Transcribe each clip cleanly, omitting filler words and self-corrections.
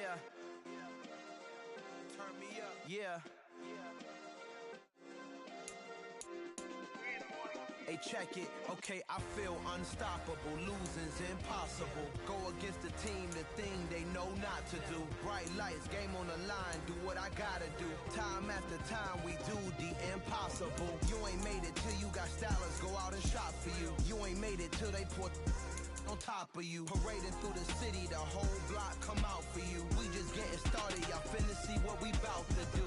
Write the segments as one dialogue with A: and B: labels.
A: Yeah. Turn me up. Yeah. Hey, check it. Okay, I feel unstoppable. Losing's impossible. Go against the team, the thing they know not to do. Bright lights, game on the line. Do what I gotta do. Time after time, we do the impossible. You ain't made it till you got stylists go out and shop for you. You ain't made it till they put on top of you. Parading through the city, the whole block come out for you. We just getting started, y'all finna see what we bout to do.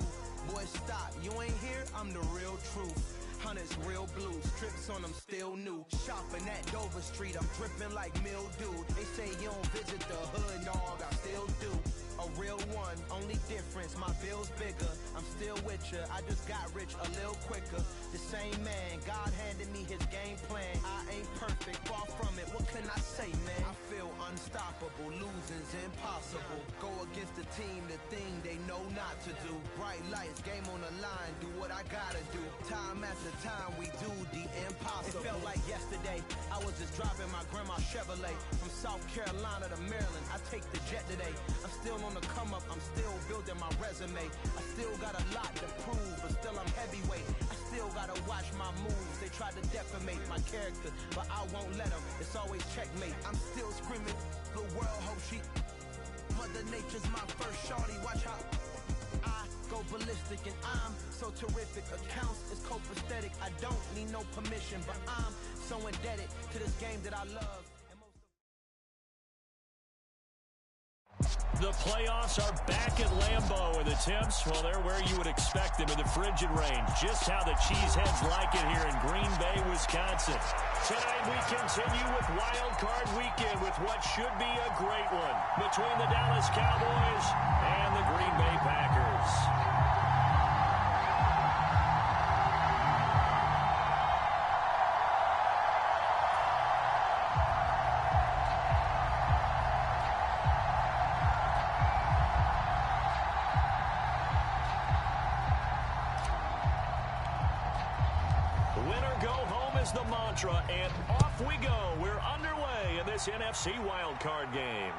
A: Boy, stop, you ain't here, I'm the real truth. Hunters, real blues, trips on them still new. Shopping at Dover Street, I'm dripping like mildew. They say you don't visit the hood, dog, I still do. A real one, only difference, my bill's bigger. I'm still with ya, I just got rich a little quicker. The same man, God handed me his game plan. I ain't perfect, far from it, what can I say, man? I feel unstoppable, losing's impossible. Go against the team, the thing they know not to do. Bright lights, game on the line, do what I gotta do. Time after time, we do the impossible. It felt like yesterday, I was just driving my grandma's Chevrolet. From South Carolina to Maryland, I take the jet today. I'm still on the come up, I'm still building my resume. I still got a lot to prove, but still I'm heavyweight. I still gotta watch my moves. They try to defamate my character, but I won't let them. It's always checkmate. I'm still screaming, the world hope she. Mother Nature's my first shorty. Watch how I go ballistic, and I'm so terrific. Accounts is copacetic. I don't need no permission, but I'm so indebted to this game that I love.
B: The playoffs are back at Lambeau, and the temps, well, they're where you would expect them in the frigid rain. Just how the Cheeseheads like it here in Green Bay, Wisconsin. Tonight we continue with Wild Card Weekend with what should be a great one between the Dallas Cowboys and the Green Bay Packers. The mantra, and off we go. We're underway in this NFC wildcard game.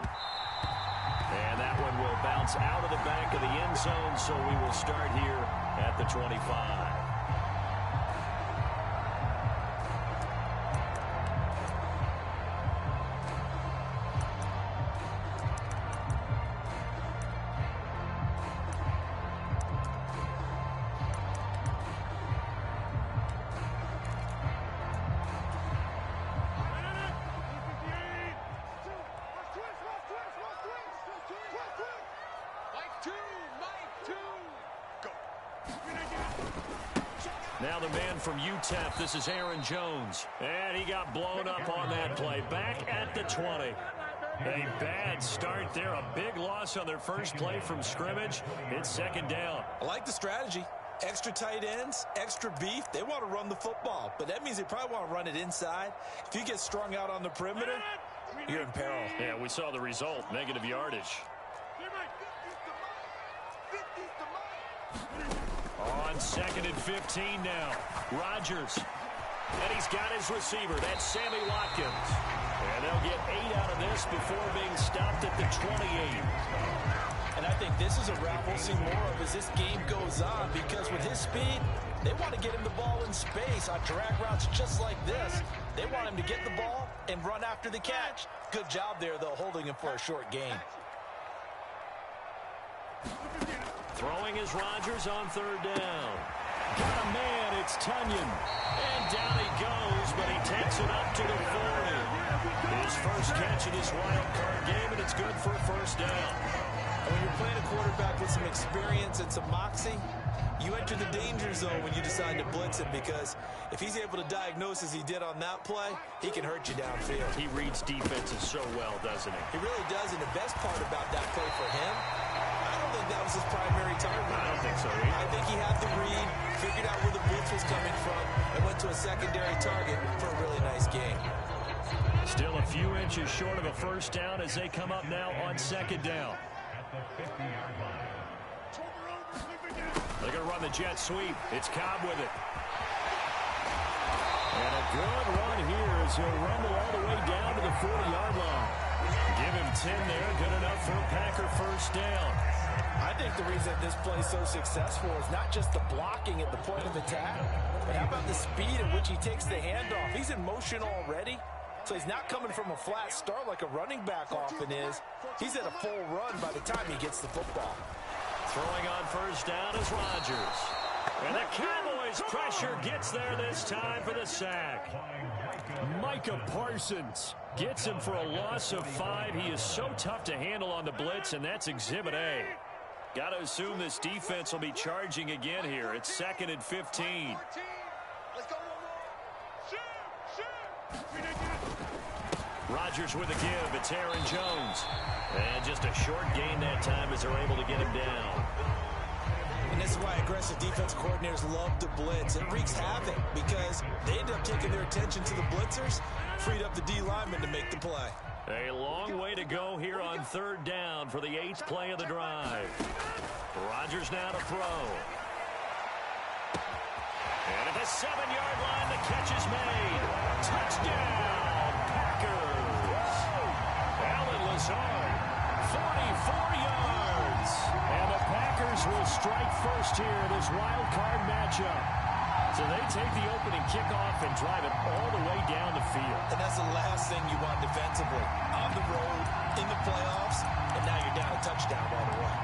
B: And that one will bounce out of the back of the end zone, so we will start here at the 25. Now the man from UTEP, this is Aaron Jones. And he got blown up on that play. Back at the 20. A bad start there. A big loss on their first play from scrimmage. It's second down.
C: I like the strategy. Extra tight ends, extra beef. They want to run the football, but that means they probably want to run it inside. If you get strung out on the perimeter, you're in peril.
B: Yeah, we saw the result. Negative yardage. On second and 15 now. Rodgers. And he's got his receiver. That's Sammy Watkins. And they'll get 8 out of this before being stopped at the 28.
C: And I think this is a route we'll see more of as this game goes on, because with his speed, they want to get him the ball in space on drag routes just like this. They want him to get the ball and run after the catch. Good job there, though, holding him for a short gain.
B: Throwing is Rodgers on third down. Got a man, it's Tunyon. And down he goes, but he takes it up to the 40. His first catch in this wild card game, and it's good for a first down.
C: And when you're playing a quarterback with some experience and some moxie, you enter the danger zone when you decide to blitz him, because if he's able to diagnose as he did on that play, he can hurt you downfield.
B: He reads defenses so well, doesn't he?
C: He really does, and the best part about that play for him, I don't think that was his primary target.
B: I don't think so either.
C: I think he had the read, figured out where the blitz was coming from, and went to a secondary target for a really nice game.
B: Still a few inches short of a first down as they come up now on second down. They're going to run the jet sweep. It's Cobb with it. And a good run here as he'll rumble all the way down to the 40-yard line. Give him 10 there. Good enough for a Packer first first down.
C: I think the reason this play is so successful is not just the blocking at the point of attack, but how about the speed at which he takes the handoff? He's in motion already, so he's not coming from a flat start like a running back often is. He's at a full run by the time he gets the football.
B: Throwing on first down is Rodgers. And the Cowboys' pressure gets there this time for the sack. Micah Parsons gets him for a loss of 5. He is so tough to handle on the blitz, and that's Exhibit A. Got to assume this defense will be charging again here. It's 2nd and 15. Rodgers with a give. It's Aaron Jones. And just a short gain that time as they're able to get him down.
C: And this is why aggressive defense coordinators love to blitz. It wreaks havoc because they end up taking their attention to the blitzers, freed up the D lineman to make the play.
B: A long way to go here on 3rd down for the 8th play of the drive. Rodgers now to throw. And at the 7-yard line, the catch is made. Touchdown, Packers. Allen Lazard, 44 yards. And the Packers will strike first here in this wild card matchup. So they take the opening kickoff and drive it all the way down the field.
C: And that's the last thing you want defensively. On the road, in the playoffs, and now you're down a touchdown right away.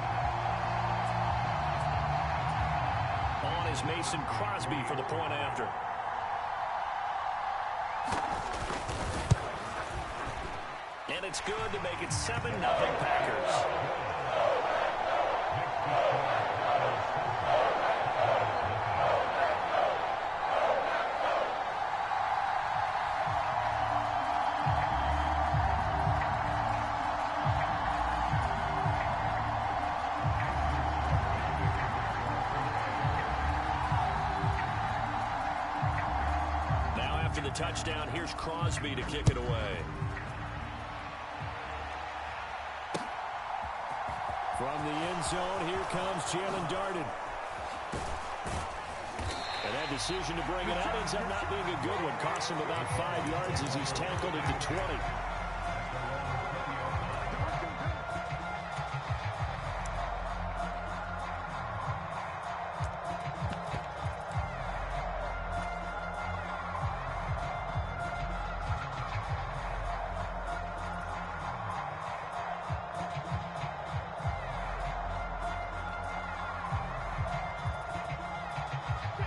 B: On is Mason Crosby for the point after. And it's good to make it 7-0 Packers. Touchdown. Here's Crosby to kick it away. From the end zone, here comes Jalen Darden. And that decision to bring it out ends up not being a good one. Costs him about 5 yards as he's tackled at the 20.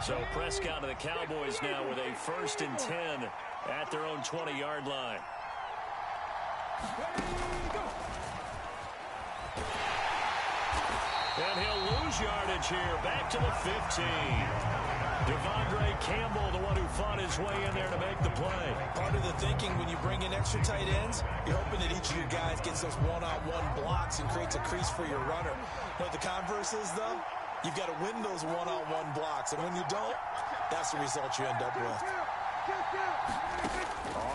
B: So Prescott of the Cowboys now with a 1st and 10 at their own 20-yard line. And he'll lose yardage here. Back to the 15. Devondre Campbell, the one who fought his way in there to make the play.
C: Part of the thinking when you bring in extra tight ends, you're hoping that each of your guys gets those one-on-one blocks and creates a crease for your runner. What the converse is, though? You've got to win those one-on-one blocks, and when you don't, that's the result you end up with.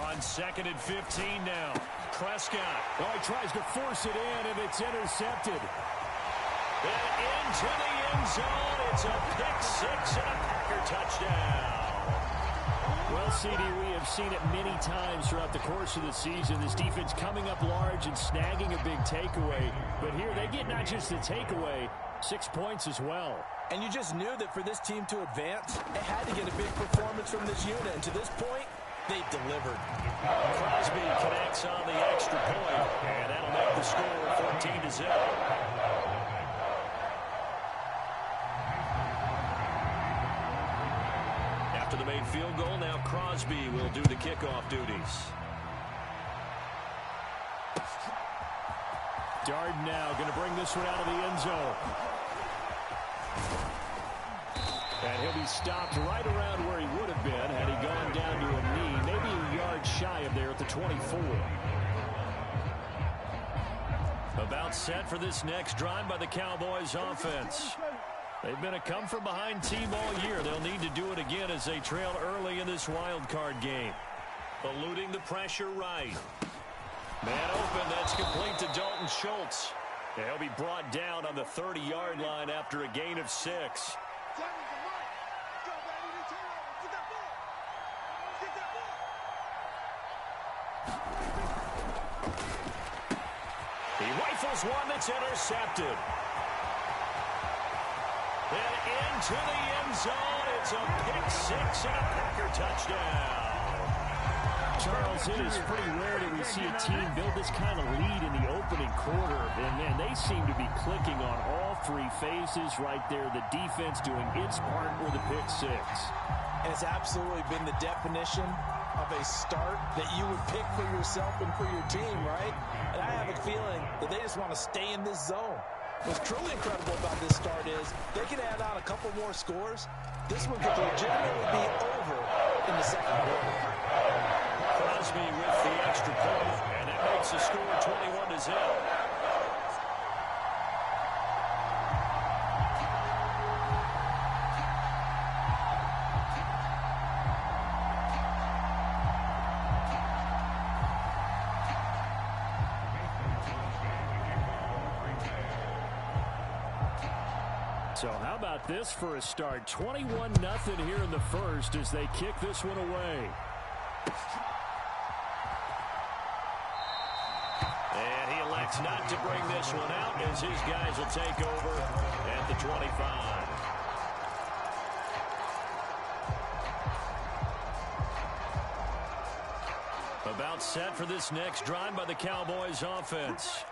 B: On 2nd and 15 now. Prescott. Oh, he tries to force it in, and it's intercepted. And into the end zone. It's a pick-6 and a Packer touchdown. Well, CD, we have seen it many times throughout the course of the season. This defense coming up large and snagging a big takeaway. But here they get not just the takeaway, 6 points as well.
C: And you just knew that for this team to advance, it had to get a big performance from this unit. And to this point, they've delivered.
B: Crosby connects on the extra point, and that'll make the score 14-0. After the made field goal, now Crosby will do the kickoff duties. Darden now going to bring this one out of the end zone. And he'll be stopped right around where he would have been had he gone down to a knee, maybe a yard shy of there at the 24. About set for this next drive by the Cowboys offense. They've been a come-from-behind team all year. They'll need to do it again as they trail early in this wild card game. Eluding the pressure right. Man open, that's complete to Dalton Schultz. He'll be brought down on the 30-yard line after a gain of 6. He rifles one that's intercepted. And into the end zone. It's a pick six and a Packer touchdown.
D: Charles, it is pretty rare that we see a team build this kind of lead in the opening quarter. And, man, they seem to be clicking on all three phases right there. The defense doing its part with the pick six.
C: And it's absolutely been the definition of a start that you would pick for yourself and for your team, right? And I have a feeling that they just want to stay in this zone. What's truly incredible about this start is they can add on a couple more scores. This one could legitimately be over in the second quarter.
B: Crosby with the extra point, and it makes the score 21-0.
D: So how about this for a start? 21-0 here in the first as they kick this one away.
B: And he elects not to bring this one out as his guys will take over at the 25. About set for this next drive by the Cowboys offense.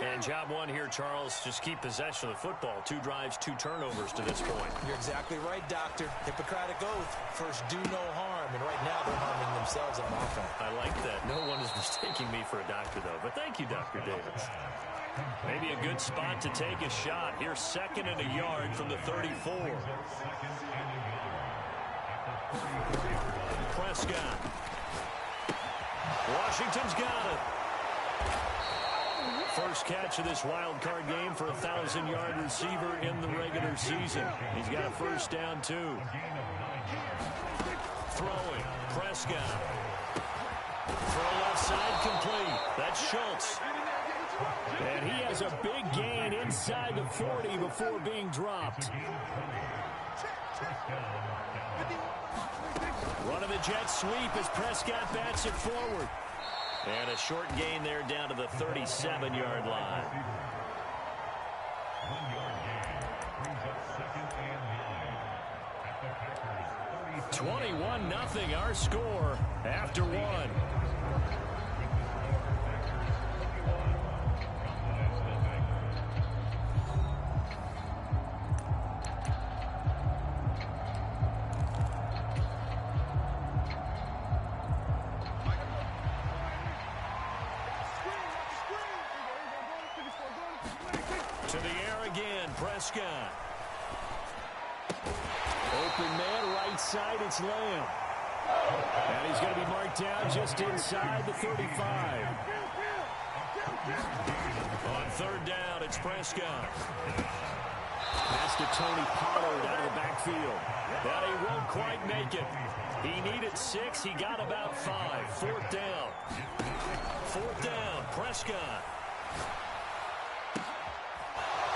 B: And job one here, Charles, just keep possession of the football. 2 drives, 2 turnovers to this point.
C: You're exactly right, Doctor. Hippocratic oath. First, do no harm. And right now, they're harming themselves on offense.
B: I like that. No one is mistaking me for a doctor, though. But thank you, Dr. Davis. Maybe a good spot to take a shot. Here's 2nd and a yard from the 34. Prescott. Washington's got it. First catch of this wild card game for a 1,000-yard receiver in the regular season. He's got a first down, too. Throwing. Prescott. Throw left side complete. That's Schultz.
D: And he has a big gain inside the 40 before being dropped.
B: Run of the jet sweep as Prescott bats it forward. And a short gain there down to the 37-yard line. 21-0 our score after one. To the air again, Prescott.
D: Open man, right side, it's Lamb. And he's going to be marked down just inside the 35.
B: On 3rd down, it's Prescott.
D: Pass to Tony Pollard out of the backfield.
B: But he won't quite make it. He needed 6. He got about 5. 4th down. 4th down, Prescott.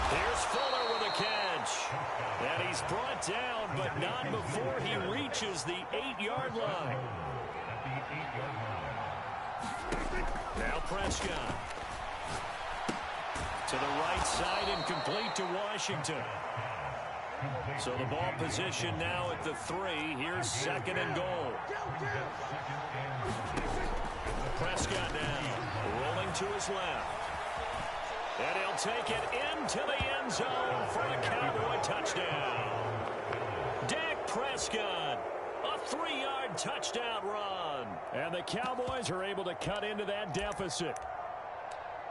B: Here's Fuller with a catch. And he's brought down, but not before he reaches the 8-yard line. Now Prescott. To the right side and complete to Washington. So the ball position now at the 3. Here's 2nd and goal. Prescott now rolling to his left. And he'll take it into the end zone for a Cowboy touchdown. Dak Prescott, a 3-yard touchdown run.
D: And the Cowboys are able to cut into that deficit.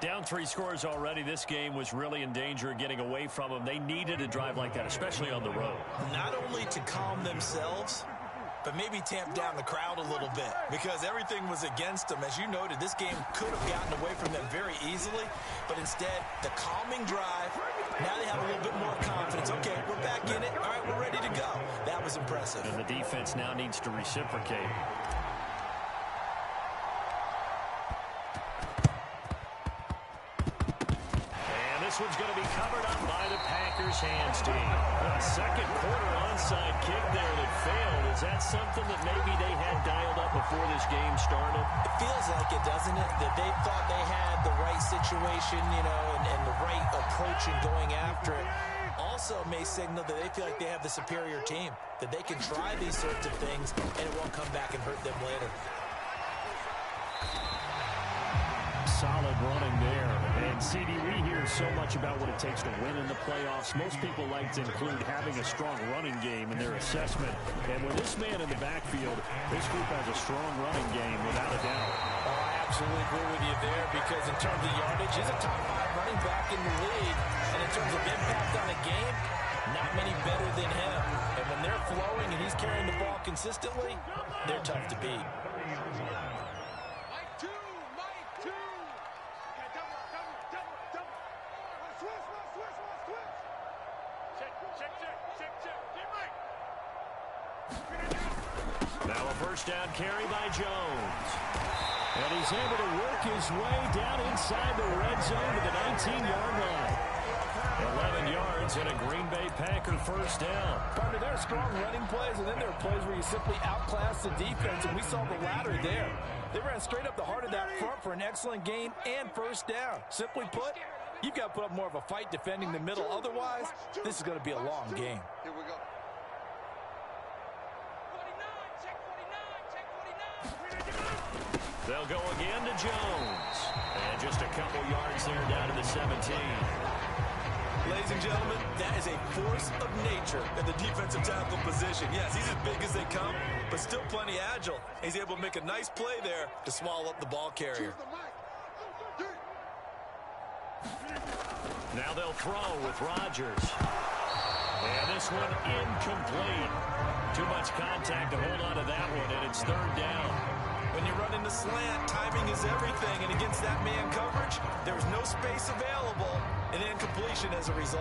B: Down 3 scores already. This game was really in danger of getting away from them. They needed a drive like that, especially on the road.
C: Not only to calm themselves, but maybe tamp down the crowd a little bit because everything was against them. As you noted, this game could have gotten away from them very easily, but instead, the calming drive, now they have a little bit more confidence. Okay, we're back in it. All right, we're ready to go. That was impressive.
B: And the defense now needs to reciprocate. This one's going to be covered up by the Packers hands team. A second quarter onside kick there that failed. Is that something that maybe they had dialed up before this game started?
C: It feels like it, doesn't it? That they thought they had the right situation situation, you know, and the right approach in going after it also may signal that they feel like they have the superior team, that they can try these sorts of things and it won't come back and hurt them later.
D: Solid running there. And CD, we hear so much about what it takes to win in the playoffs. Most people like to include having a strong running game in their assessment. And with this man in the backfield, this group has a strong running game without a doubt.
C: Oh, I absolutely agree with you there, because in terms of yardage, he's a top 5 running back in the league. And in terms of impact on a game, not many better than him. And when they're flowing and he's carrying the ball consistently, they're tough to beat.
D: Now a first down carry by Jones. And he's able to work his way down inside the red zone to the 19-yard line. 11 yards and a Green Bay Packer first down.
C: Partner, there are strong running plays, and then there are plays where you simply outclass the defense, and we saw the latter there. They ran straight up the heart of that front for an excellent gain and first down. Simply put, you've got to put up more of a fight defending the middle. Otherwise, this is going to be a long game.
E: Here we go.
D: They'll go again to Jones. And just a couple yards there down to the 17.
C: Ladies and gentlemen, that is a force of nature in the defensive tackle position. Yes, he's as big as they come, but still plenty agile. He's able to make a nice play there to swallow up the ball carrier.
D: Now they'll throw with Rodgers. And this one incomplete. Too much contact to hold on to that one, and it's third down.
C: When you run into slant, timing is everything, and against that man coverage, there's no space available, and incompletion as a result.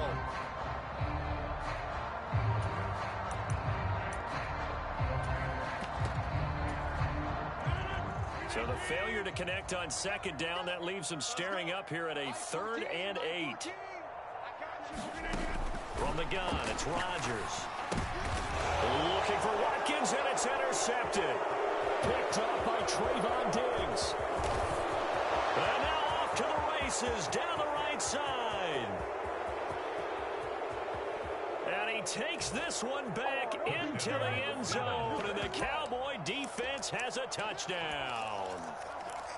D: So the failure to connect on second down, that leaves them staring up here at a 3rd and 8. From the gun, it's Rodgers. Looking for Watkins, and it's intercepted. Picked up by Trayvon Diggs. And now off to the races down the right side. And he takes this one back into the end zone, and the Cowboy defense has a touchdown.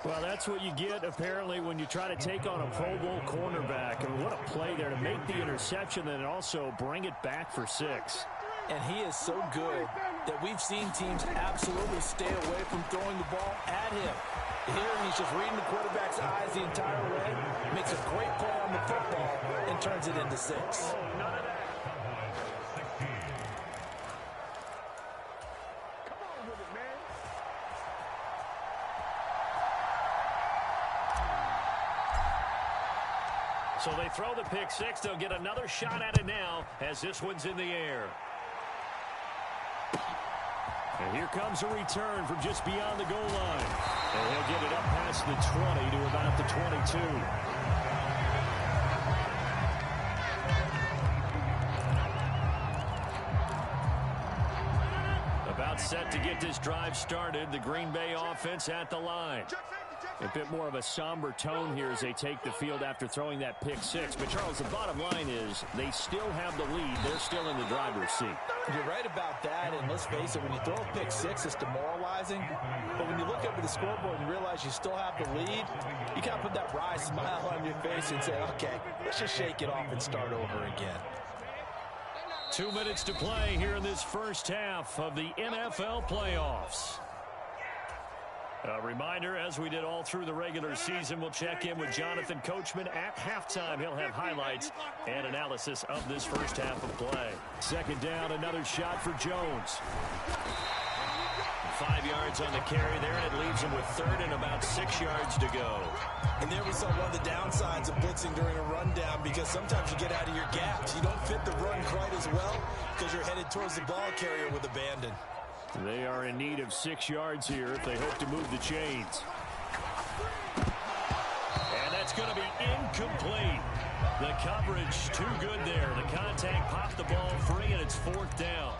D: Well, that's what you get, apparently, when you try to take on a Pro Bowl cornerback. And what a play there to make the interception and also bring it back for 6.
C: And he is so good that we've seen teams absolutely stay away from throwing the ball at him. Here, he's just reading the quarterback's eyes the entire way, makes a great play on the football, and turns it into 6.
D: So they throw the pick 6. They'll get another shot at it now as this one's in the air. And here comes a return from just beyond the goal line. And he'll get it up past the 20 to about the 22. About set to get this drive started. The Green Bay offense at the line. A bit more of a somber tone here as they take the field after throwing that pick 6. But, Charles, the bottom line is they still have the lead. They're still in the driver's seat.
C: You're right about that, and let's face it, when you throw a pick 6, it's demoralizing. But when you look up at the scoreboard and realize you still have the lead, you got to put that wry smile on your face and say, okay, let's just shake it off and start over again.
D: 2 minutes to play here in this first half of the NFL playoffs. A reminder, as we did all through the regular season, we'll check in with Jonathan Coachman at halftime. He'll have highlights and analysis of this first half of play. Second down, another shot for Jones. 5 yards on the carry there, and it leaves him with 3rd and about 6 yards to go.
C: And there we saw one of the downsides of blitzing during a rundown, because sometimes you get out of your gaps. You don't fit the run quite as well because you're headed towards the ball carrier with abandon.
D: They are in need of 6 yards here if they hope to move the chains. And that's
B: going to be incomplete. The coverage too good there. The contact popped the ball free, and it's 4th down.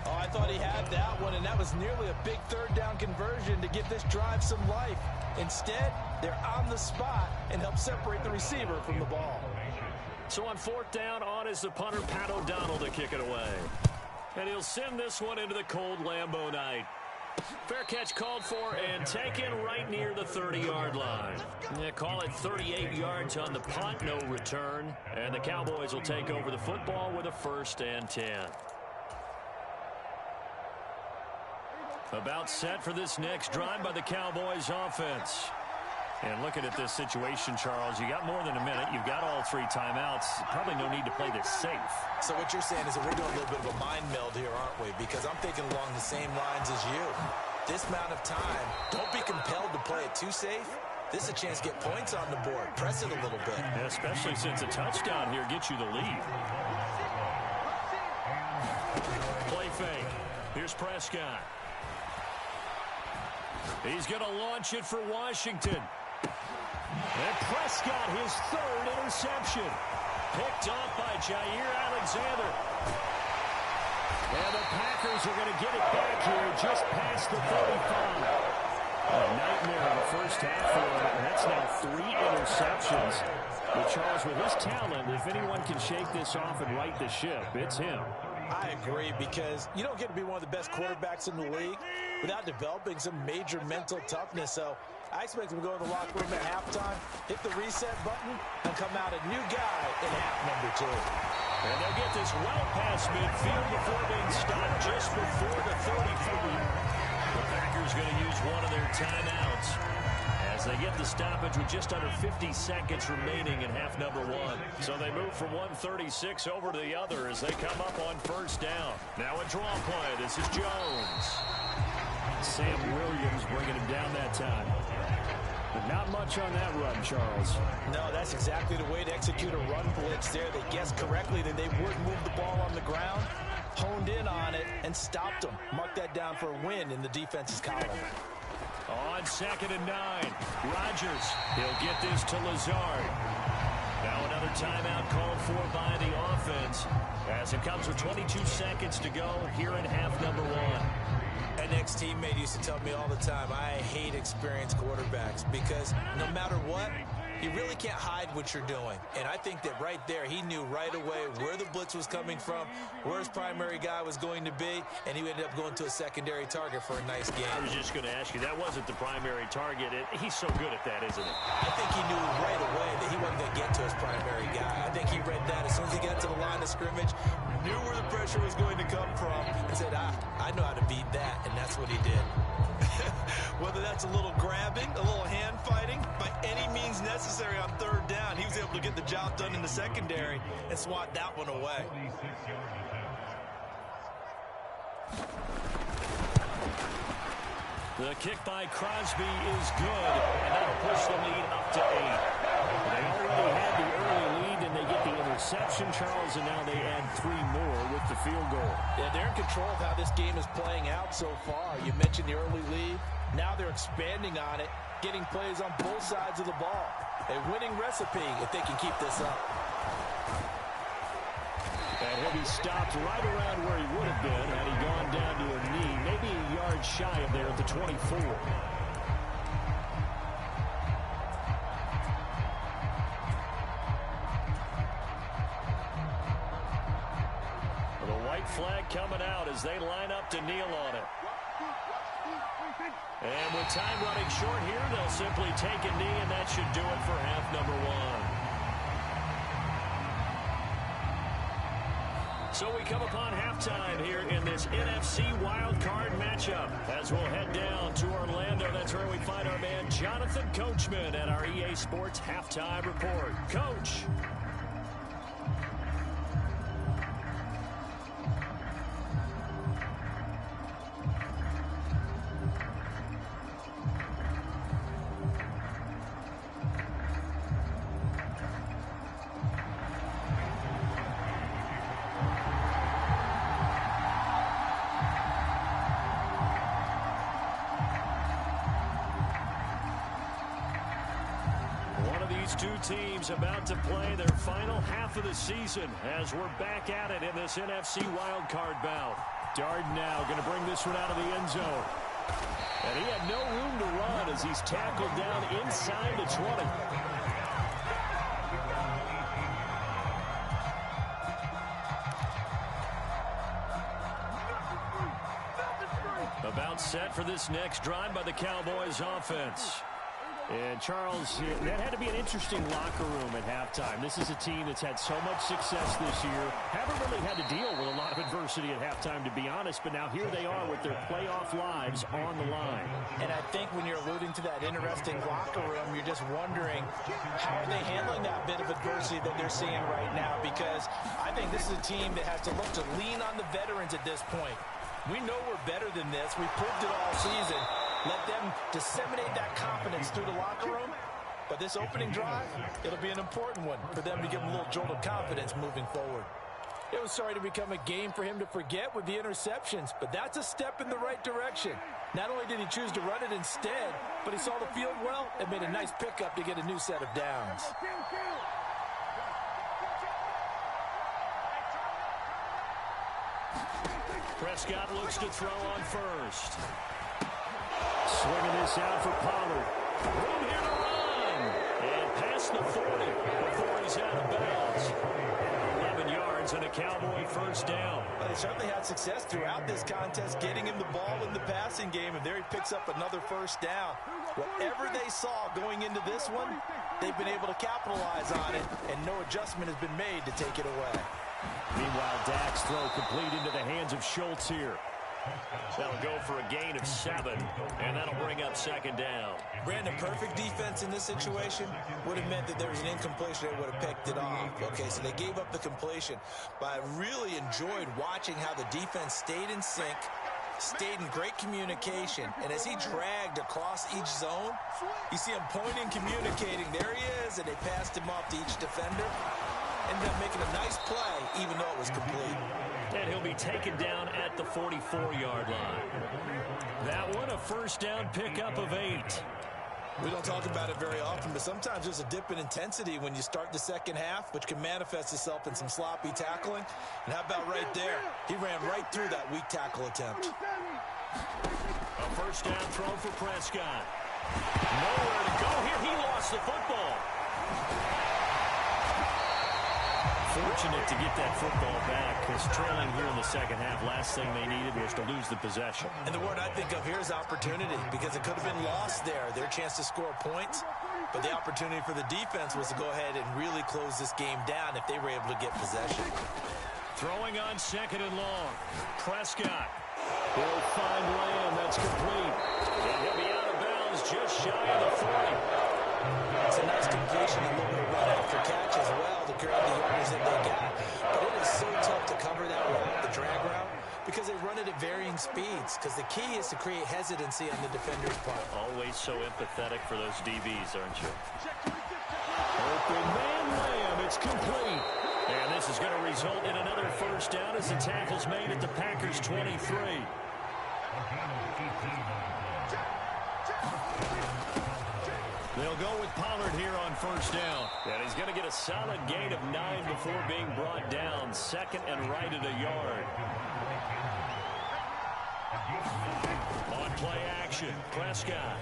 C: Oh, I thought he had that one, and that was nearly a big 3rd down conversion to give this drive some life. Instead, they're on the spot and help separate the receiver from the ball.
B: So on 4th down, on is the punter, Pat O'Donnell, to kick it away. And he'll send this one into the cold Lambeau night. Fair catch called for and taken right near the 30-yard line. Yeah, call it 38 yards on the punt, no return. And the Cowboys will take over the football with a 1st and 10. About set for this next drive by the Cowboys offense. And looking at this situation, Charles, you got more than a minute. You've got all 3 timeouts. Probably no need to play this safe.
C: So what you're saying is that we're doing a little bit of a mind meld here, aren't we? Because I'm thinking along the same lines as you. This amount of time, don't be compelled to play it too safe. This is a chance to get points on the board. Press it a little bit.
B: Yeah, especially since a touchdown here gets you the lead. Play fake. Here's Prescott. He's going to launch it for Washington. And Prescott, his 3rd interception. Picked off by Jair Alexander. And the Packers are going to get it back here just past the 35. A nightmare in the first half for him. That's now 3 interceptions. But Charles, with his talent, if anyone can shake this off and right the ship, it's him.
C: I agree, because you don't get to be one of the best quarterbacks in the league without developing some major mental toughness. So I expect him to go in the locker room at halftime, hit the reset button, and come out a new guy in half number 2.
B: And they'll get this well past midfield before being stopped just before the 35. The Packers going to use one of their timeouts as they get the stoppage with just under 50 seconds remaining in half number 1. So they move from 136 over to the other as they come up on 1st down. Now a draw play. This is Jones. Sam Williams bringing him down that time. But not much on that run, Charles.
C: No, that's exactly the way to execute a run blitz there. They guessed correctly that they would move the ball on the ground, honed in on it, and stopped them. Mark that down for a win in the defense's column.
B: On 2nd and 9, Rodgers. He'll get this to Lazard. Now another timeout called for by the offense as it comes with 22 seconds to go here in half number 1.
C: An ex-teammate used to tell me all the time, I hate experienced quarterbacks because no matter what, you really can't hide what you're doing. And I think that right there, he knew right away where the blitz was coming from, where his primary guy was going to be, and he ended up going to a secondary target for a nice game.
B: I was just going to ask you, that wasn't the primary target. He's so good at that, isn't he?
C: I think he knew right away that he wasn't going to get to his primary guy. I think he read that as soon as he got to the line of scrimmage, knew where the pressure was going to come from, and said, I know how to beat that, and that's what he did. Whether that's a little grabbing, a little hand fighting, by any means necessary on 3rd down, he was able to get the job done in the secondary and swat that one away.
B: The kick by Crosby is good, and that'll push the lead up to 8. They already had the early lead, and they get the interception, Charles, and now they add 3 more with the field goal.
C: Yeah, they're in control of how this game is playing out so far. You mentioned the early lead. Now they're expanding on it, getting plays on both sides of the ball. A winning recipe if they can keep this up.
B: And he'll be stopped right around where he would have been had he gone down to a knee, maybe a yard shy of there at the 24. The white flag coming out as they line up to kneel on it. And with time running short here, they'll simply take a knee, and that should do it for half number 1. So we come upon halftime here in this NFC wildcard matchup as we'll head down to Orlando. That's where we find our man Jonathan Coachman at our EA Sports Halftime Report. Coach. These two teams about to play their final half of the season as we're back at it in this NFC wildcard bout. Darden now going to bring this one out of the end zone. And he had no room to run as he's tackled down inside the 20. About set for this next drive by the Cowboys offense. And, Charles, that had to be an interesting locker room at halftime. This is a team that's had so much success this year. Haven't really had to deal with a lot of adversity at halftime, to be honest. But now here they are with their playoff lives on the line.
C: And I think when you're alluding to that interesting locker room, you're just wondering how are they handling that bit of adversity that they're seeing right now? Because I think this is a team that has to look to lean on the veterans at this point. We know we're better than this. We proved it all season. Let them disseminate that confidence through the locker room. But this opening drive, it'll be an important one for them to give them a little jolt of confidence moving forward. It was sorry to become a game for him to forget with the interceptions, but that's a step in the right direction. Not only did he choose to run it instead, but he saw the field well and made a nice pickup to get a new set of downs.
B: Prescott looks to throw on first. Swinging this out for Pollard. Room here to run. And past the 40 before he's out of bounds. 11 yards and a Cowboy first down.
C: Well, they certainly had success throughout this contest, getting him the ball in the passing game, and there he picks up another first down. Whatever they saw going into this one, they've been able to capitalize on it, and no adjustment has been made to take it away.
B: Meanwhile, Dak's throw complete into the hands of Schultz here. That'll go for a gain of 7, and that'll bring up second down.
C: Brandon, perfect defense in this situation would have meant that there was an incompletion. They would have picked it off. Okay, so they gave up the completion. But I really enjoyed watching how the defense stayed in sync, stayed in great communication, and as he dragged across each zone, you see him pointing, communicating. There he is, and they passed him off to each defender. Ended up making a nice play, even though it was complete.
B: And he'll be taken down at the 44-yard line. That one, a first down pickup of 8.
C: We don't talk about it very often, but sometimes there's a dip in intensity when you start the second half, which can manifest itself in some sloppy tackling. And how about right there? He ran right through that weak tackle attempt.
B: A first down throw for Prescott. Nowhere to go here. He lost the football. Fortunate to get that football back, because trailing here in the second half, last thing they needed was to lose the possession.
C: And the word I think of here is opportunity, because it could have been lost there, their chance to score points. But the opportunity for the defense was to go ahead and really close this game down if they were able to get possession. Throwing on second and long. Prescott.
B: He'll find Lamb. That's complete. And he'll be out of bounds just shy of the 40.
C: It's a nice completion, a little bit of run after catch as well to create the yards that they got. But it is so tough to cover that route, the drag route, because they run it at varying speeds. Because the key is to create hesitancy on the defender's part.
B: Always so empathetic for those DBs, aren't you? Open man Lamb. It's complete. And this is going to result in another first down as the tackle's made at the Packers' 23. They'll go with Pollard here on first down. And he's going to get a solid gain of 9 before being brought down. Second and right at a yard. On play action, Prescott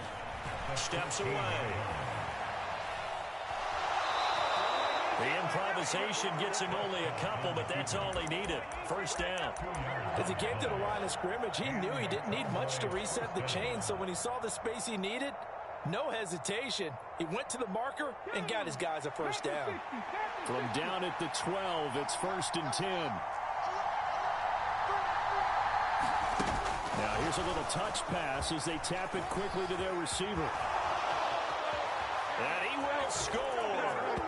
B: steps away. The improvisation gets him only a couple, but that's all he needed. First down.
C: As he came to the line of scrimmage, he knew he didn't need much to reset the chain. So when he saw the space he needed, no hesitation. He went to the marker and got his guys a first down.
B: From down at the 12, it's first and 10. Now here's a little touch pass as they tap it quickly to their receiver. And he will score.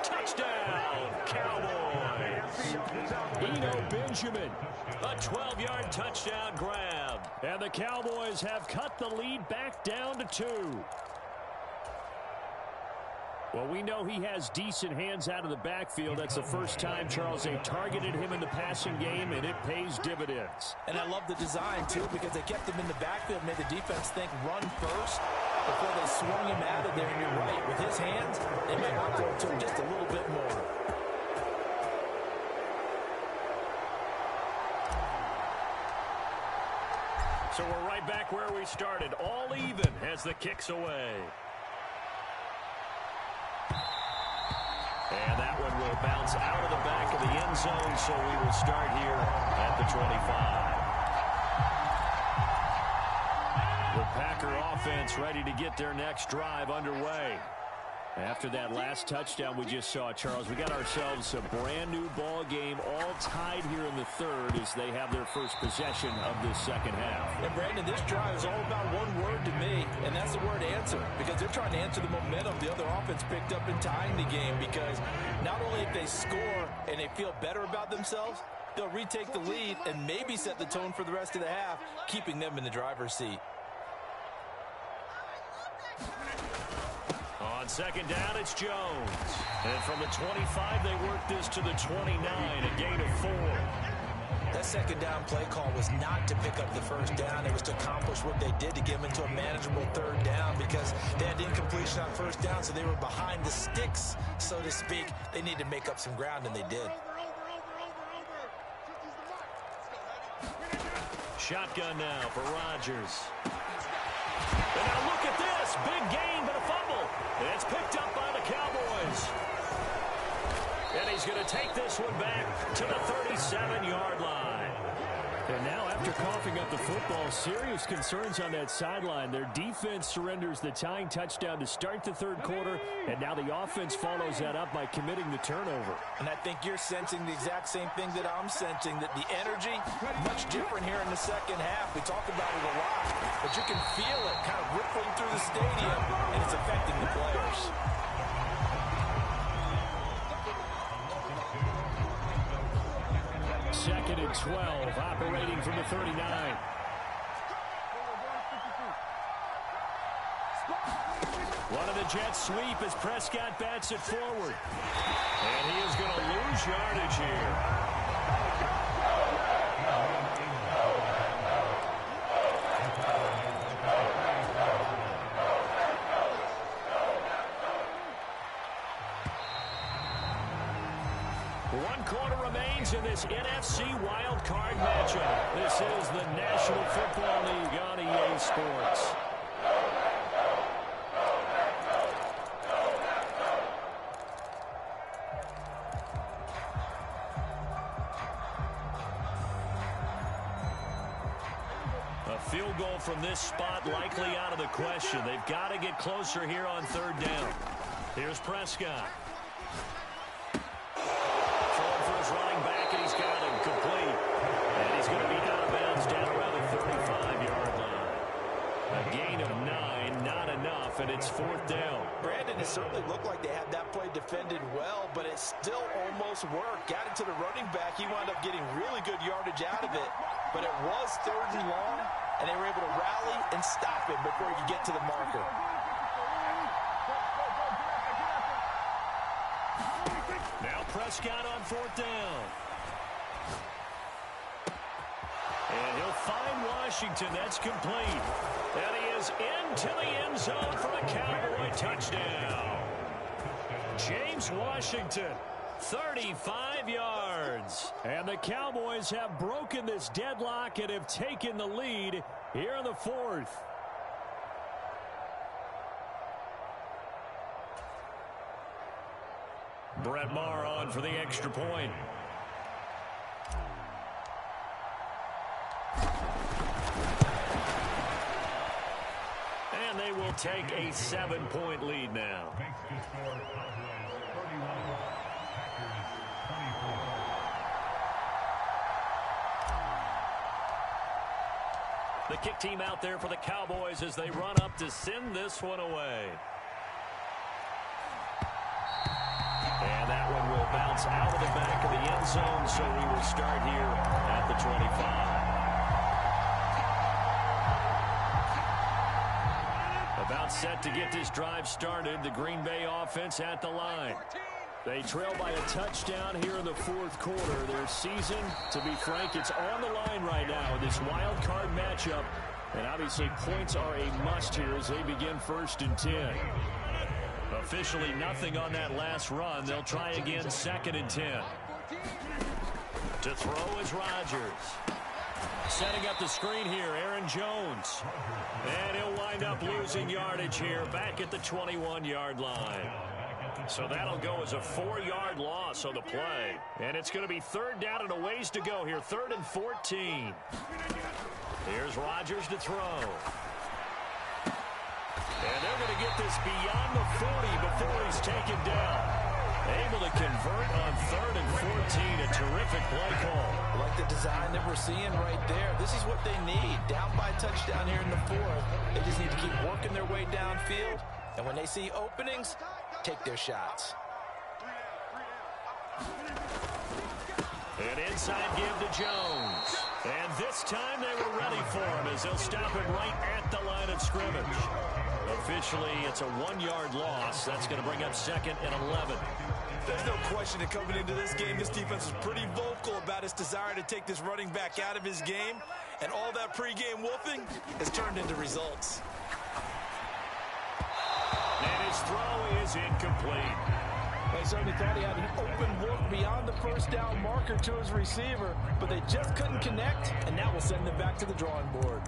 B: Touchdown, Cowboys. Eno Benjamin, a 12-yard touchdown grab. And the Cowboys have cut the lead back down to 2. Well, we know he has decent hands out of the backfield. That's the first time, Charles, they've targeted him in the passing game, and it pays dividends.
C: And I love the design, too, because they kept him in the backfield, made the defense think run first. before they swung him out of there. And you're right, with his hands, they might want to throw it to him just a little bit more.
B: So we're right back where we started. All even as the kick's away. And that one will bounce out of the back of the end zone, so we will start here at the 25. The Packer offense ready to get their next drive underway. After that last touchdown we just saw, Charles, we got ourselves a brand new ball game, all tied here in the third as they have their first possession of this second half.
C: And Brandon, this drive is all about one word to me, and that's the word answer, because they're trying to answer the momentum the other offense picked up in tying the game, because not only if they score and they feel better about themselves, they'll retake the lead and maybe set the tone for the rest of the half, keeping them in the driver's seat.
B: On second down, it's Jones. And from the 25, they work this to the 29, a gain of 4.
C: That second down play call was not to pick up the first down. It was to accomplish what they did to get them into a manageable third down, because they had incompletion on first down, so they were behind the sticks, so to speak. They needed to make up some ground, and they did.
B: Shotgun now for Rodgers. And now look at this. Big gain, but a fumble. And it's picked up by the Cowboys. And he's going to take this one back to the 37-yard line.
D: And now, after coughing up the football, serious concerns on that sideline. Their defense surrenders the tying touchdown to start the third quarter, and now the offense follows that up by committing the turnover.
C: And I think you're sensing the exact same thing that I'm sensing, that the energy, much different here in the second half. We talk about it a lot, but you can feel it kind of rippling through the stadium, and it's affecting the players.
D: Second and 12, operating from the 39.
B: One of the Jets sweep as Prescott bats it forward. And he is going to lose yardage here. One quarter remains in this NFC wild card matchup. This is the National Football League on EA Sports. A field goal from this spot likely out of the question. They've got to get closer here on third down. Here's Prescott. Running back, and he's got him complete. And he's going to be out of bounds down around the 35-yard line. A gain of 9, not enough, and it's fourth down.
C: Brandon, it certainly looked like they had that play defended well, but it still almost worked. Got it to the running back. He wound up getting really good yardage out of it, but it was third and long, and they were able to rally and stop him before he could get to the marker.
B: Prescott on fourth down. And he'll find Washington. That's complete. And he is into the end zone for a Cowboy touchdown. James Washington, 35 yards. And the Cowboys have broken this deadlock and have taken the lead here in the fourth. Brett Maher on for the extra point. And they will take a 7-point lead now. The kick team out there for the Cowboys as they run up to send this one away. And that one will bounce out of the back of the end zone, so we will start here at the 25. About set to get this drive started, the Green Bay offense at the line. They trail by a touchdown here in the fourth quarter. Their season, to be frank, it's on the line right now. This wild card matchup
D: And obviously points are a must here as they begin 1st and 10.
B: Officially nothing on that last run. They'll try again 2nd and 10. To throw is Rodgers. Setting up the screen here, Aaron Jones. And he'll wind up losing yardage here back at the 21-yard line. So that'll go as a 4-yard loss on the play. And it's going to be 3rd down and a ways to go here, 3rd and 14. Here's Rodgers to throw. And they're going to get this beyond the 40 before he's taken down. Able to convert on 3rd and 14. A terrific play call.
C: Like the design that we're seeing right there. This is what they need. Down by touchdown here in the 4th. They just need to keep working their way downfield. And when they see openings, take their shots.
B: An inside give to Jones. And this time they were ready for him as they'll stop him right at the line of scrimmage. Officially, it's a 1-yard loss. That's going to bring up 2nd and 11.
C: There's no question that coming into this game, this defense is pretty vocal about its desire to take this running back out of his game. And all that pregame wolfing has turned into results.
B: And his throw is incomplete.
C: They certainly thought he had an open look beyond the 1st down marker to his receiver, but they just couldn't connect, and that will send them back to the drawing board.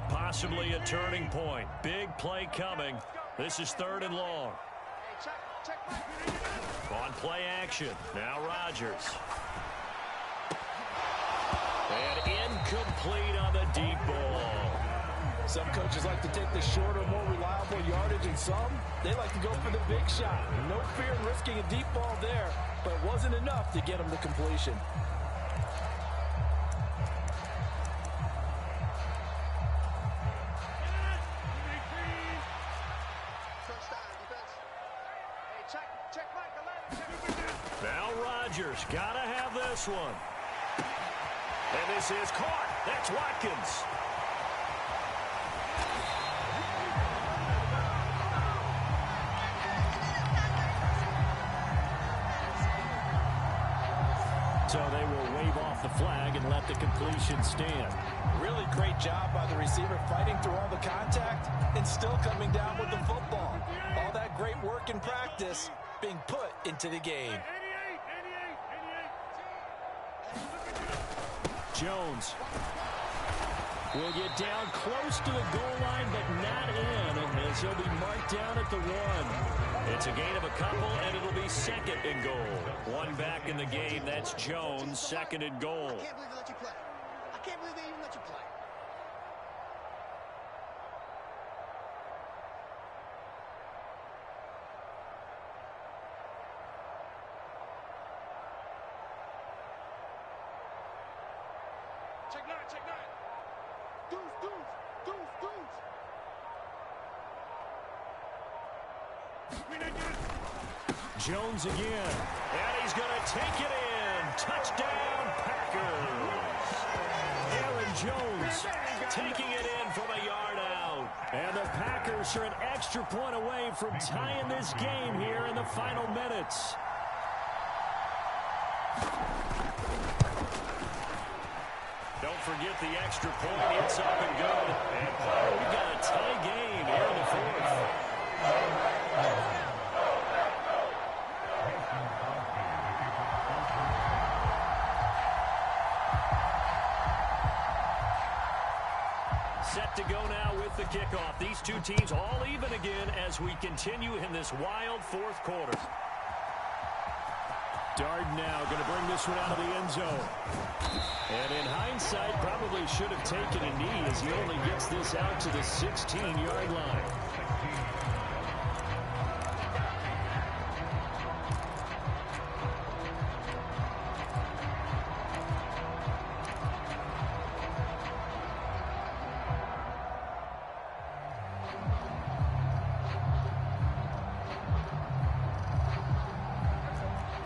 B: Possibly a turning point. Big play coming. This is 3rd and long. On play action. Now Rodgers. And incomplete on the deep ball.
C: Some coaches like to take the shorter, more reliable yardage, and some, they like to go for the big shot. No fear in risking a deep ball there, but it wasn't enough to get him to completion.
B: Now Rodgers, gotta have this one. And this is caught. That's Watkins.
D: So they will wave off the flag and let the completion stand.
C: Really great job by the receiver fighting through all the contact and still coming down with the football. All that great work in practice being put into the game.
D: Jones will get down close to the goal line, but not in, as he'll be marked down at the 1.
B: It's a gain of a couple, and it'll be 2nd and goal. One back in the game. That's Jones, 2nd and goal.
E: I can't believe they let you play. I can't believe they even let you play. Check nine.
D: Jones again.
B: And he's going to take it in. Touchdown, Packers.
D: Aaron Jones
B: Taking it in from a yard out.
D: And the Packers are an extra point away from tying this game here in the final minutes.
B: Don't forget the extra point. It's up and good. And we've got a tie game here in the 4th. Set to go now with the kickoff. These two teams all even again as we continue in this wild 4th quarter.
D: Darden now going to bring this one out of the end zone. And in hindsight, probably should have taken a knee as he only gets this out to the 16-yard line.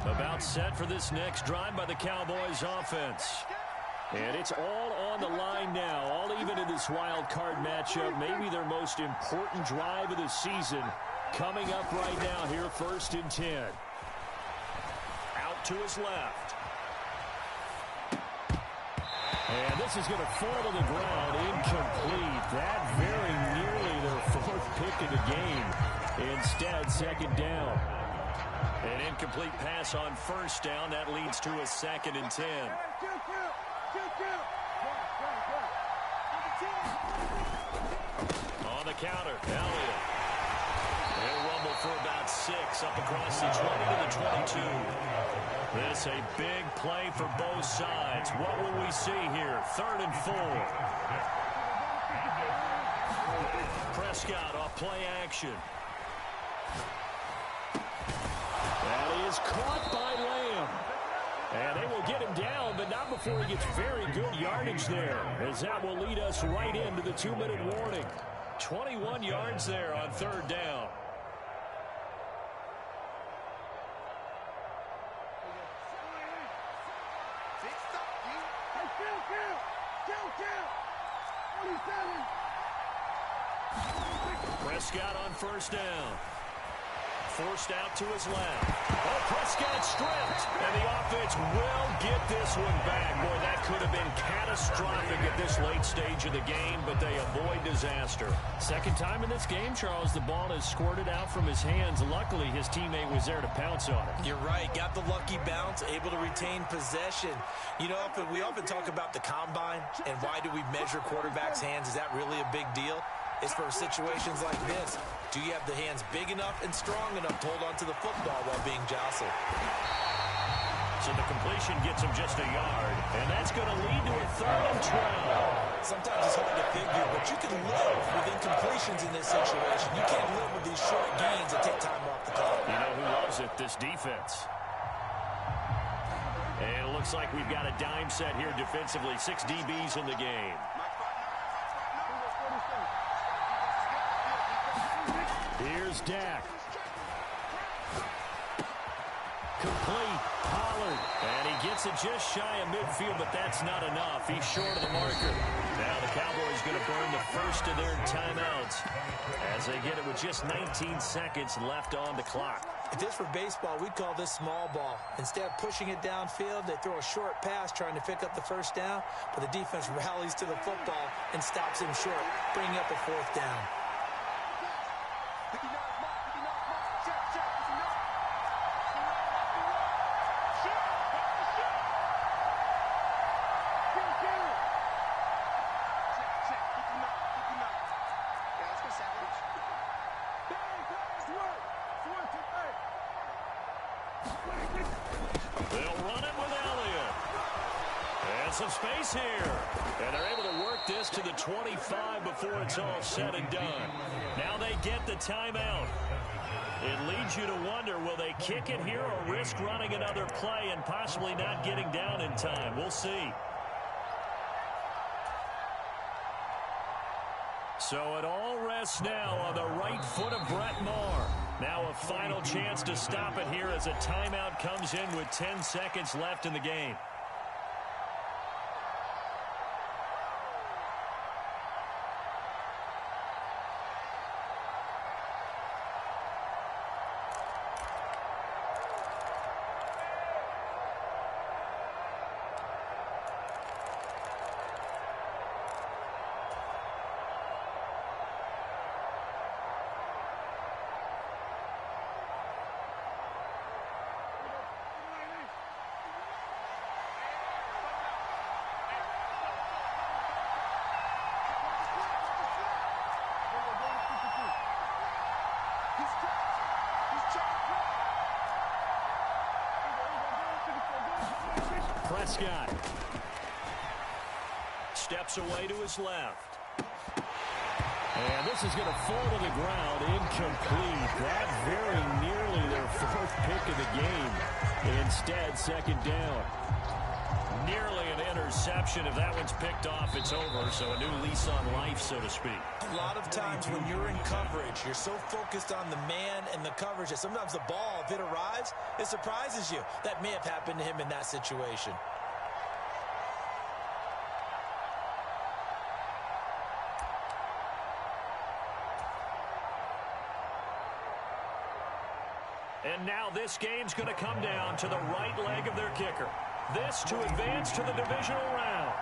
B: About set for this next drive by the Cowboys offense.
D: And it's all on the line now, all even in this wild card matchup. Maybe their most important drive of the season Coming up right now here, 1st and 10. Out to his left. And this is going to fall to the ground, incomplete. That very nearly their 4th pick of the game. Instead, 2nd down.
B: An incomplete pass on 1st down. That leads to a 2nd and 10. On the counter, Elliott. They'll rumble for about 6 up across the 20 to the 22. This a big play for both sides. What will we see here? 3rd and 4. Prescott off play action.
D: That is caught by Lamb. And they will get him down, but not before he gets very good yardage there, as that will lead us right into the 2-minute warning. 21 yards there on 3rd down.
B: Prescott on 1st down. Forced out to his left. Oh, Prescott stripped. And the offense will get this one back. Boy, that could have been catastrophic at this late stage of the game, but they avoid disaster.
D: 2nd time in this game, Charles, the ball has squirted out from his hands. Luckily, his teammate was there to pounce on it.
C: You're right. Got the lucky bounce, able to retain possession. You know, we often talk about the combine and why do we measure quarterbacks' hands. Is that really a big deal? It's for situations like this. Do you have the hands big enough and strong enough to hold on to the football while being jostled?
B: So the completion gets him just a yard, and that's going to lead to a 3rd and 12.
C: Sometimes it's hard to figure, but you can live with incompletions in this situation. You can't live with these short gains that take time off the clock.
B: You know who loves it? This defense. And it looks like we've got a dime set here defensively. 6 DBs in the game.
D: Here's Dak. Complete. Pollard.
B: And he gets it just shy of midfield, but that's not enough. He's short of the marker. Now the Cowboys going to burn the first of their timeouts as they get it with just 19 seconds left on the clock.
C: If this were baseball, we'd call this small ball. Instead of pushing it downfield, they throw a short pass trying to pick up the 1st down, but the defense rallies to the football and stops him short, bringing up a 4th down.
B: They'll run it with Elliott. And some space here. And they're able to work this to the 25 before it's all said and done. Now they get the timeout. It leads you to wonder, will they kick it here or risk running another play and possibly not getting down in time? We'll see. So it all rests now on the right foot of Brett Maher. Now a final chance to stop it here as a timeout comes in with 10 seconds left in the game. Prescott steps away to his left.
D: And this is going to fall to the ground, incomplete. That very nearly their 4th pick of the game. Instead, 2nd down.
B: Nearly an interception. If that one's picked off, it's over. So a new lease on life, so to speak.
C: A lot of times when you're in coverage, you're so focused on the man and the coverage that sometimes the ball, if it arrives, it surprises you. That may have happened to him in that situation.
B: And now this game's going to come down to the right leg of their kicker. This to advance to the divisional round.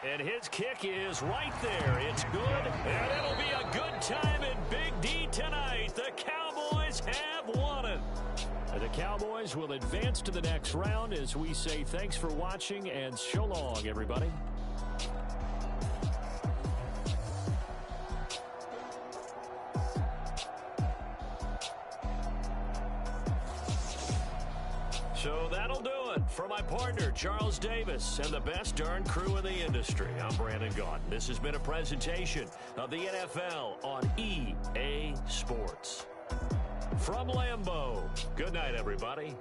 B: And his kick is right there. It's good, and it'll be a good time in Big D tonight. The Cowboys have won it. The Cowboys will advance to the next round as we say thanks for watching and so long, everybody. So that'll do it for my partner, Charles Davis, and the best darn crew in the industry. I'm Brandon Gaudin. This has been a presentation of the NFL on EA Sports. From Lambeau, good night, everybody.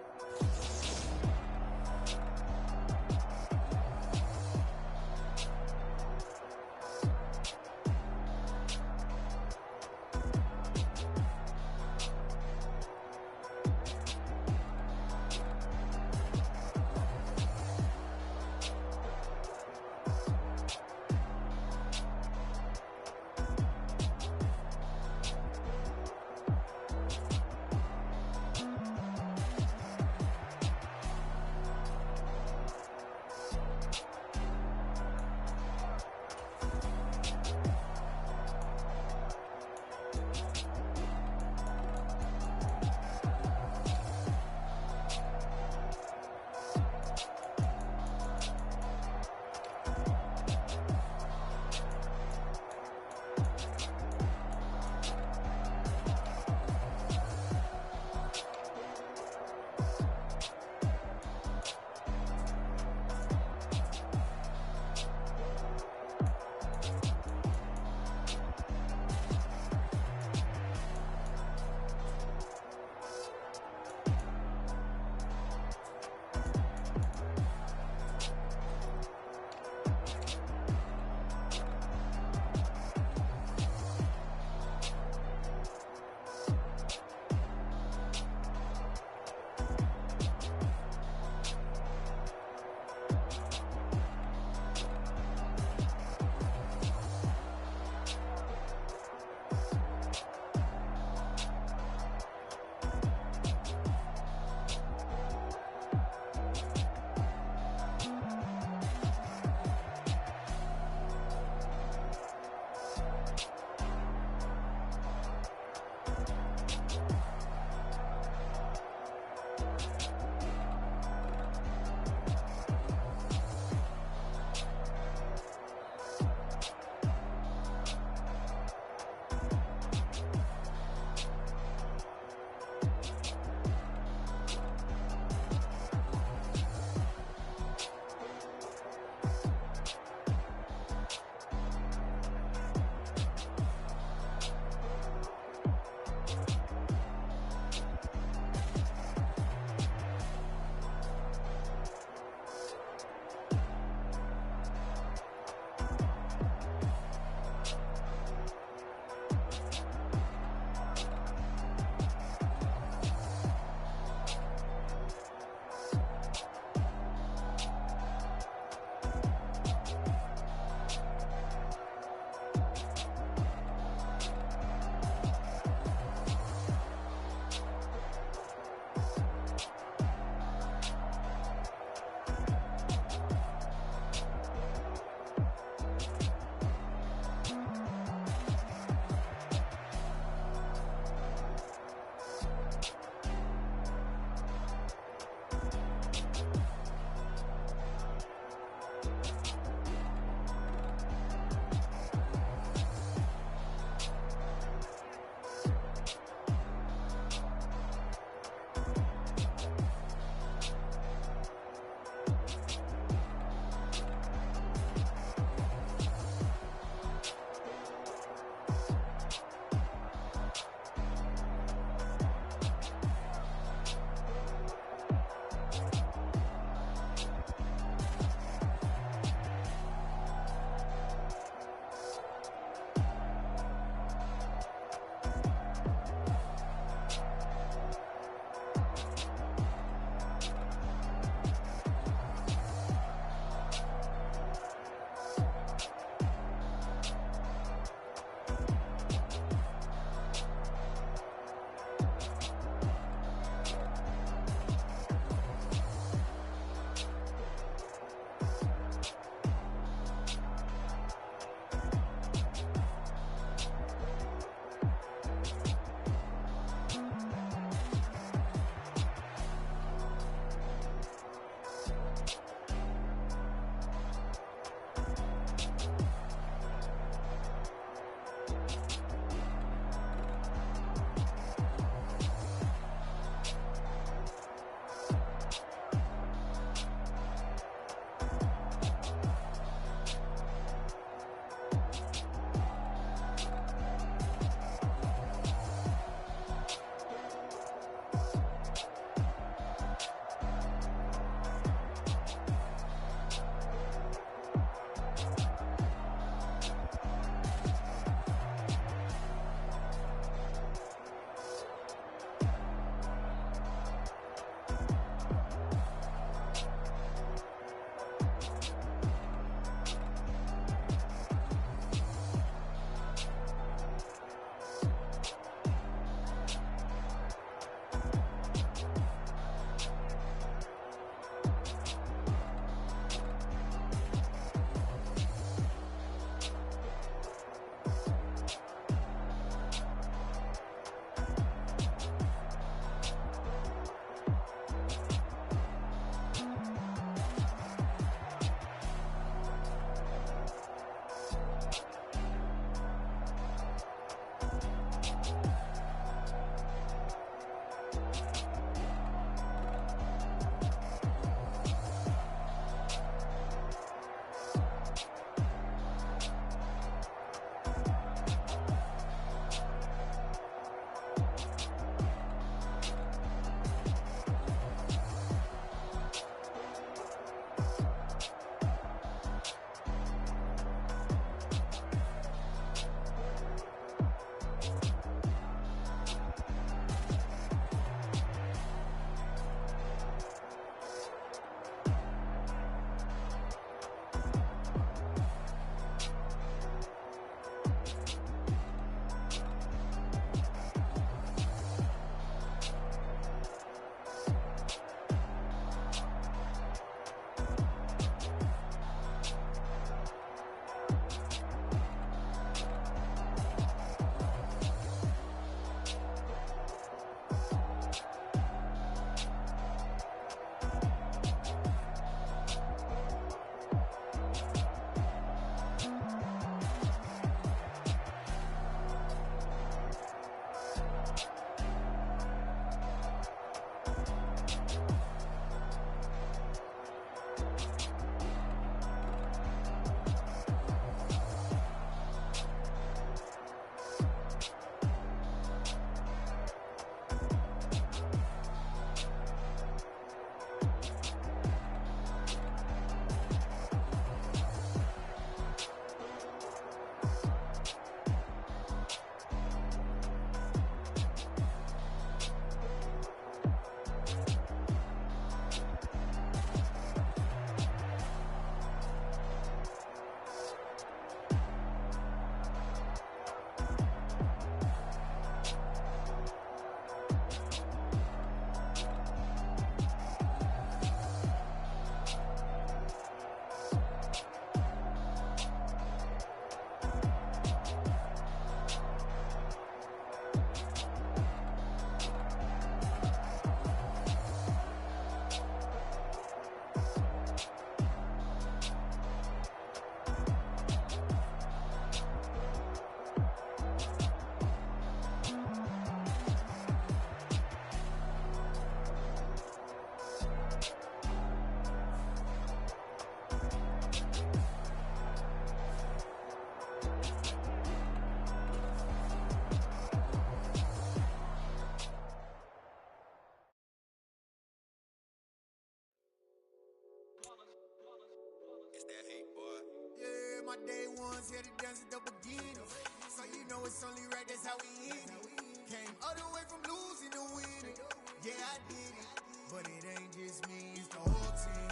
F: Yeah, my day ones here to dance at the beginning. So you know it's only right, that's how we end it. Came all the way from losing to winning. Yeah, I did it. But it ain't just me, it's the whole team.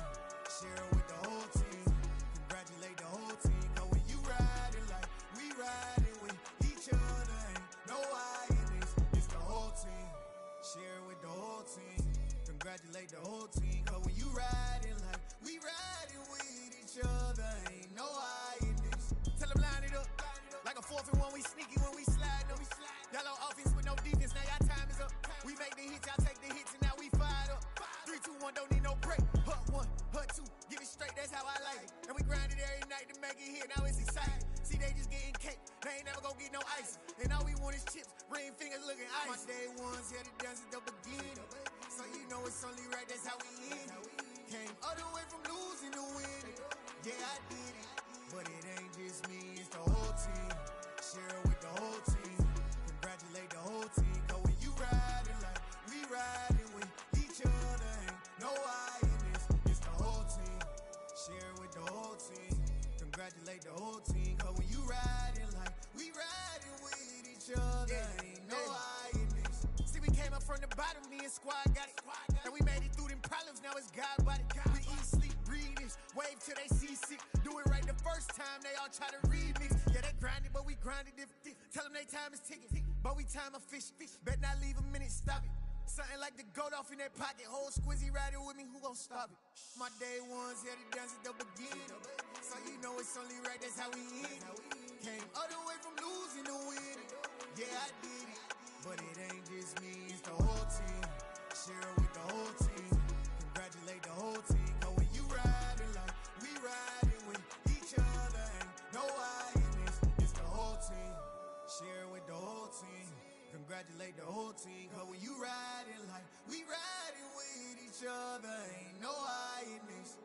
F: Share it with the whole team. Congratulate the whole team. Cause when you riding like we riding with each other, ain't no I in this. It's the whole team. Share it with the whole team. Congratulate the whole team. Cause when you riding like we riding with each other, ain't no I in this. Tell them line it up. Like a 4th and 1, we sneaky when we slide them. Yellow offense with no defense, now y'all time is up. We make the hits, y'all take the hits, and now we fired up. 3, 2, 1, don't need no break. Hut 1, hut 2, give it straight, that's how I like it. And we grind it every night to make it hit, now it's exciting. See, they just getting cake, they ain't never gonna get no ice. And all we want is chips, ring fingers looking ice. My day ones here to dance at the beginning. So you know it's only right, that's how we end it. Came all the way from losing to winning. Yeah, I did it. But it ain't just me, it's the whole team. Share it with the whole team. Congratulate the whole team. Cause when you riding like we riding with each other, ain't no I in this. It's the whole team. Share it with the whole team. Congratulate the whole team. Cause when you riding like we riding with each other, ain't no I in this. See, we came up from the bottom, me and squad got it. And we made it through them problems, now it's God body. We eat, sleep, breathe this. Wave till they seasick. Do it right the first time, they all try to remix. Yeah, they grinded, but we grinded different. Tell them they time is ticking, but we time a fish. Bet not leave a minute, stop it. Something like the goat off in their pocket. Whole squizzy riding with me, who gon' stop it? My day ones here to dance at the beginning. So you know it's only right, that's how we end it. Came all the way from losing to winning. Yeah, I did it. But it ain't just me, it's the whole team. Share it with the whole team. Congratulate the whole team. Cause when you riding like we riding with each other, ain't no I in this. It's the whole team. Share it with the whole team. Congratulate the whole team. Cause when you riding like we riding with each other, ain't no I in this.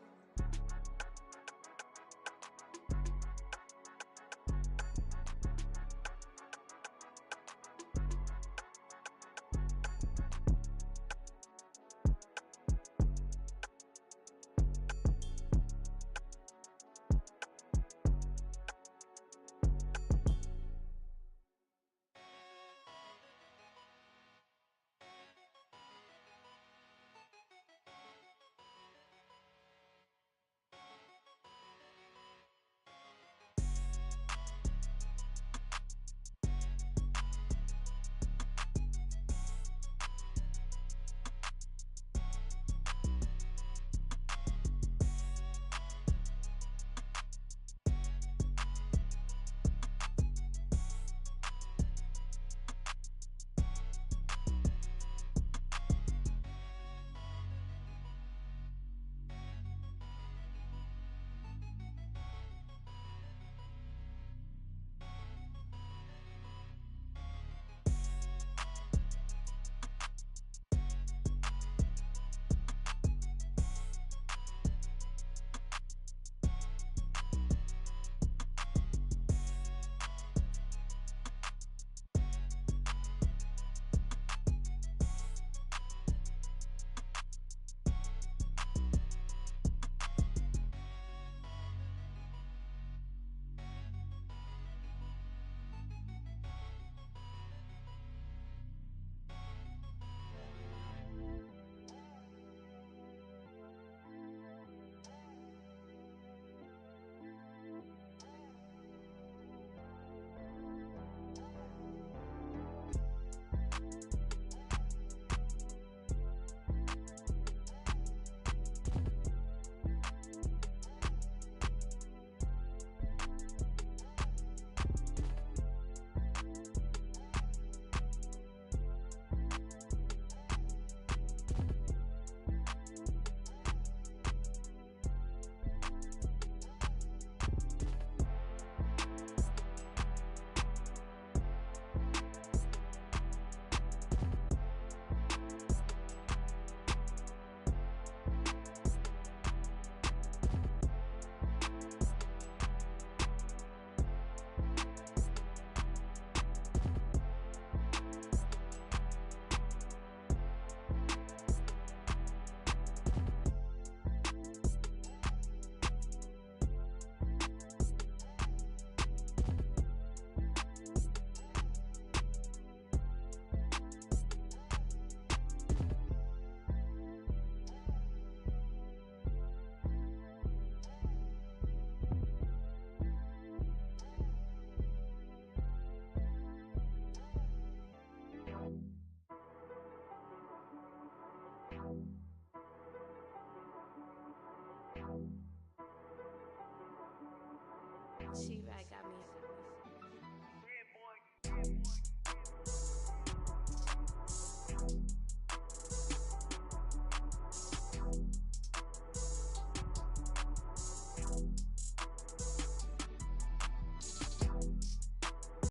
G: She-Rag got